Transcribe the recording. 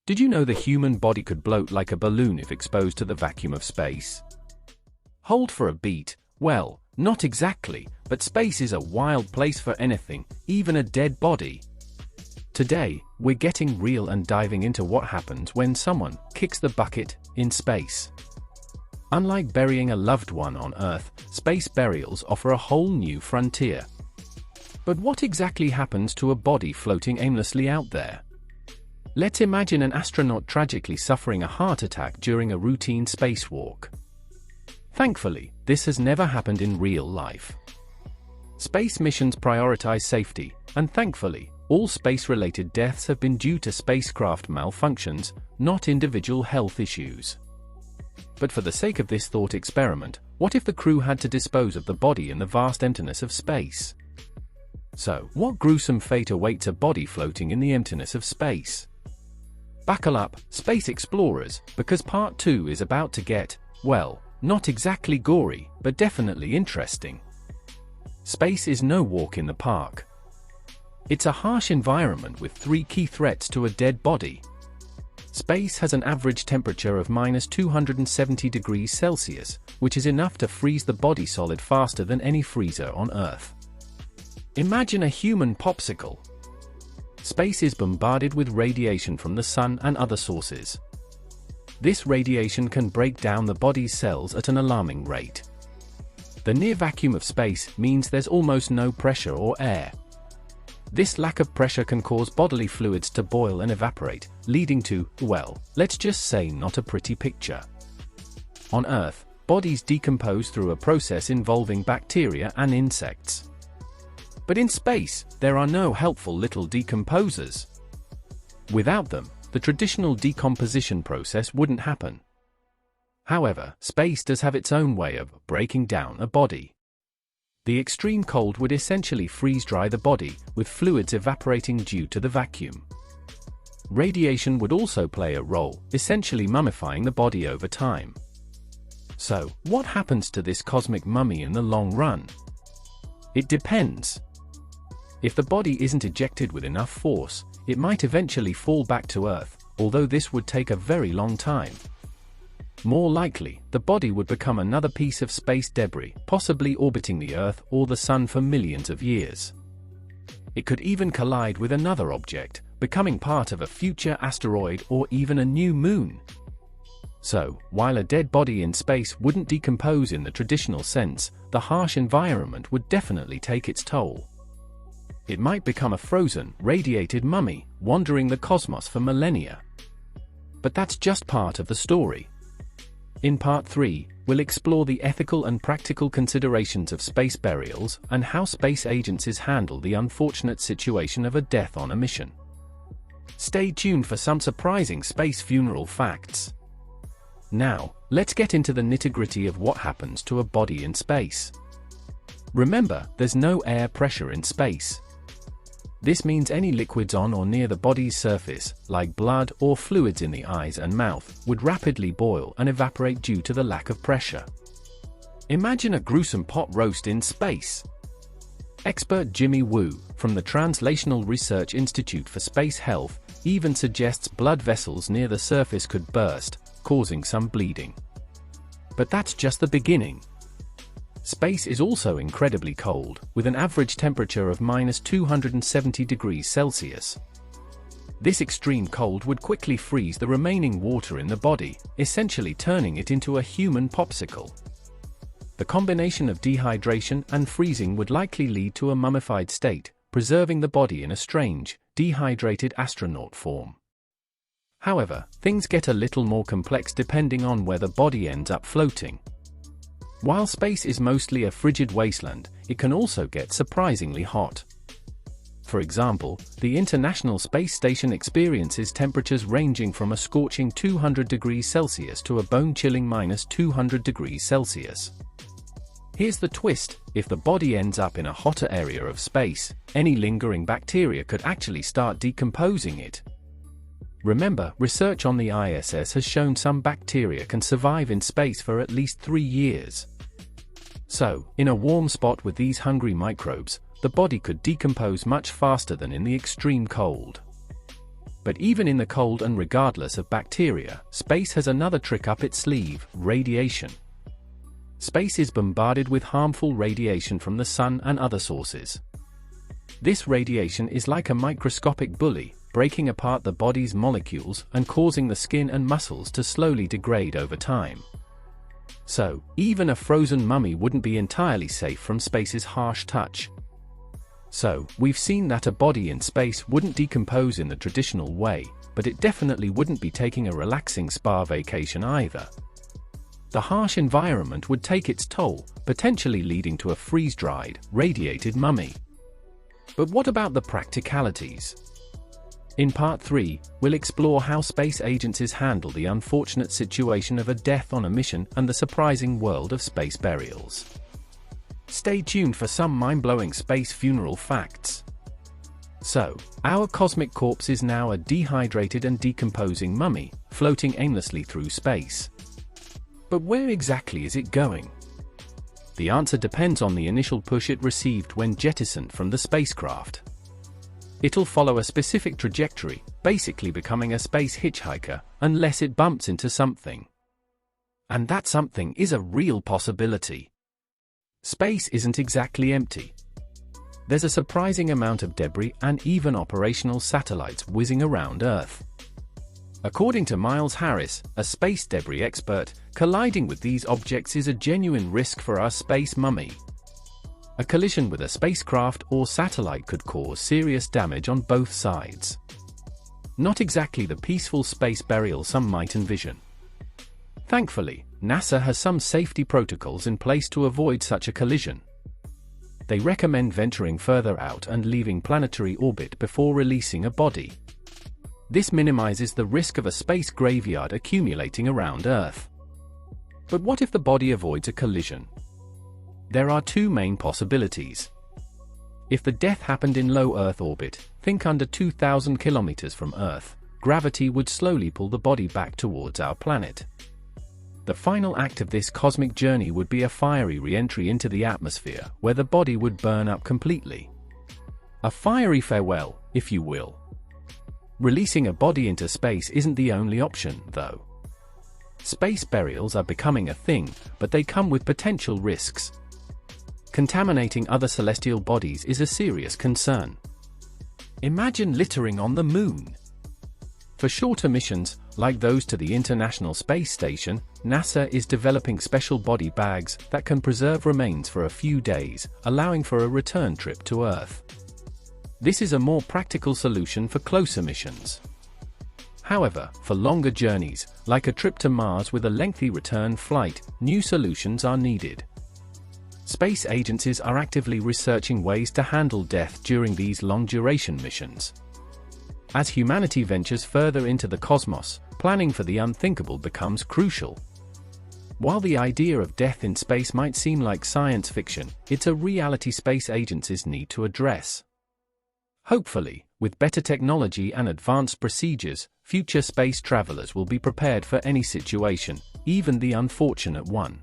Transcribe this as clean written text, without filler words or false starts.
Did you know the human body could bloat like a balloon if exposed to the vacuum of space? Hold for a beat. Well, not exactly, but space is a wild place for anything, even a dead body. Today, we're getting real and diving into what happens when someone kicks the bucket in space. Unlike burying a loved one on Earth, space burials offer a whole new frontier. But what exactly happens to a body floating aimlessly out there? Let's imagine an astronaut tragically suffering a heart attack during a routine spacewalk. Thankfully, this has never happened in real life. Space missions prioritize safety, and thankfully, all space-related deaths have been due to spacecraft malfunctions, not individual health issues. But for the sake of this thought experiment, what if the crew had to dispose of the body in the vast emptiness of space? So, what gruesome fate awaits a body floating in the emptiness of space? Buckle up, space explorers, because part 2 is about to get, well, not exactly gory, but definitely interesting. Space is no walk in the park. It's a harsh environment with 3 key threats to a dead body. Space has an average temperature of -270 degrees Celsius, which is enough to freeze the body solid faster than any freezer on Earth. Imagine a human popsicle. Space is bombarded with radiation from the sun and other sources. This radiation can break down the body's cells at an alarming rate. The near vacuum of space means there's almost no pressure or air. This lack of pressure can cause bodily fluids to boil and evaporate, leading to, well, let's just say not a pretty picture. On Earth, bodies decompose through a process involving bacteria and insects. But in space, there are no helpful little decomposers. Without them, the traditional decomposition process wouldn't happen. However, space does have its own way of breaking down a body. The extreme cold would essentially freeze-dry the body, with fluids evaporating due to the vacuum. Radiation would also play a role, essentially mummifying the body over time. So, what happens to this cosmic mummy in the long run? It depends. If the body isn't ejected with enough force, it might eventually fall back to Earth, although this would take a very long time. More likely, the body would become another piece of space debris, possibly orbiting the Earth or the Sun for millions of years. It could even collide with another object, becoming part of a future asteroid or even a new moon. So, while a dead body in space wouldn't decompose in the traditional sense, the harsh environment would definitely take its toll. It might become a frozen, radiated mummy, wandering the cosmos for millennia. But that's just part of the story. In part 3, we'll explore the ethical and practical considerations of space burials and how space agencies handle the unfortunate situation of a death on a mission. Stay tuned for some surprising space funeral facts. Now, let's get into the nitty-gritty of what happens to a body in space. Remember, there's no air pressure in space. This means any liquids on or near the body's surface, like blood or fluids in the eyes and mouth, would rapidly boil and evaporate due to the lack of pressure. Imagine a gruesome pot roast in space. Expert Jimmy Wu, from the Translational Research Institute for Space Health, even suggests blood vessels near the surface could burst, causing some bleeding. But that's just the beginning. Space is also incredibly cold, with an average temperature of -270 degrees Celsius. This extreme cold would quickly freeze the remaining water in the body, essentially turning it into a human popsicle. The combination of dehydration and freezing would likely lead to a mummified state, preserving the body in a strange, dehydrated astronaut form. However, things get a little more complex depending on where the body ends up floating. While space is mostly a frigid wasteland, it can also get surprisingly hot. For example, the International Space Station experiences temperatures ranging from a scorching 200 degrees Celsius to a bone-chilling -200 degrees Celsius. Here's the twist: if the body ends up in a hotter area of space, any lingering bacteria could actually start decomposing it. Remember, research on the ISS has shown some bacteria can survive in space for at least 3 years. So, in a warm spot with these hungry microbes, the body could decompose much faster than in the extreme cold. But even in the cold and regardless of bacteria, space has another trick up its sleeve: radiation. Space is bombarded with harmful radiation from the sun and other sources. This radiation is like a microscopic bully, breaking apart the body's molecules and causing the skin and muscles to slowly degrade over time. So, even a frozen mummy wouldn't be entirely safe from space's harsh touch. So, we've seen that a body in space wouldn't decompose in the traditional way, but it definitely wouldn't be taking a relaxing spa vacation either. The harsh environment would take its toll, potentially leading to a freeze-dried, radiated mummy. But what about the practicalities? In Part 3, we'll explore how space agencies handle the unfortunate situation of a death on a mission and the surprising world of space burials. Stay tuned for some mind-blowing space funeral facts. So, our cosmic corpse is now a dehydrated and decomposing mummy, floating aimlessly through space. But where exactly is it going? The answer depends on the initial push it received when jettisoned from the spacecraft. It'll follow a specific trajectory, basically becoming a space hitchhiker, unless it bumps into something. And that something is a real possibility. Space isn't exactly empty. There's a surprising amount of debris and even operational satellites whizzing around Earth. According to Miles Harris, a space debris expert, colliding with these objects is a genuine risk for our space mummy. A collision with a spacecraft or satellite could cause serious damage on both sides. Not exactly the peaceful space burial some might envision. Thankfully, NASA has some safety protocols in place to avoid such a collision. They recommend venturing further out and leaving planetary orbit before releasing a body. This minimizes the risk of a space graveyard accumulating around Earth. But what if the body avoids a collision? There are two main possibilities. If the death happened in low Earth orbit, think under 2,000 kilometers from Earth, gravity would slowly pull the body back towards our planet. The final act of this cosmic journey would be a fiery re-entry into the atmosphere, where the body would burn up completely. A fiery farewell, if you will. Releasing a body into space isn't the only option, though. Space burials are becoming a thing, but they come with potential risks. Contaminating other celestial bodies is a serious concern. Imagine littering on the Moon. For shorter missions, like those to the International Space Station, NASA is developing special body bags that can preserve remains for a few days, allowing for a return trip to Earth. This is a more practical solution for closer missions. However, for longer journeys, like a trip to Mars with a lengthy return flight, new solutions are needed. Space agencies are actively researching ways to handle death during these long-duration missions. As humanity ventures further into the cosmos, planning for the unthinkable becomes crucial. While the idea of death in space might seem like science fiction, it's a reality space agencies need to address. Hopefully, with better technology and advanced procedures, future space travelers will be prepared for any situation, even the unfortunate one.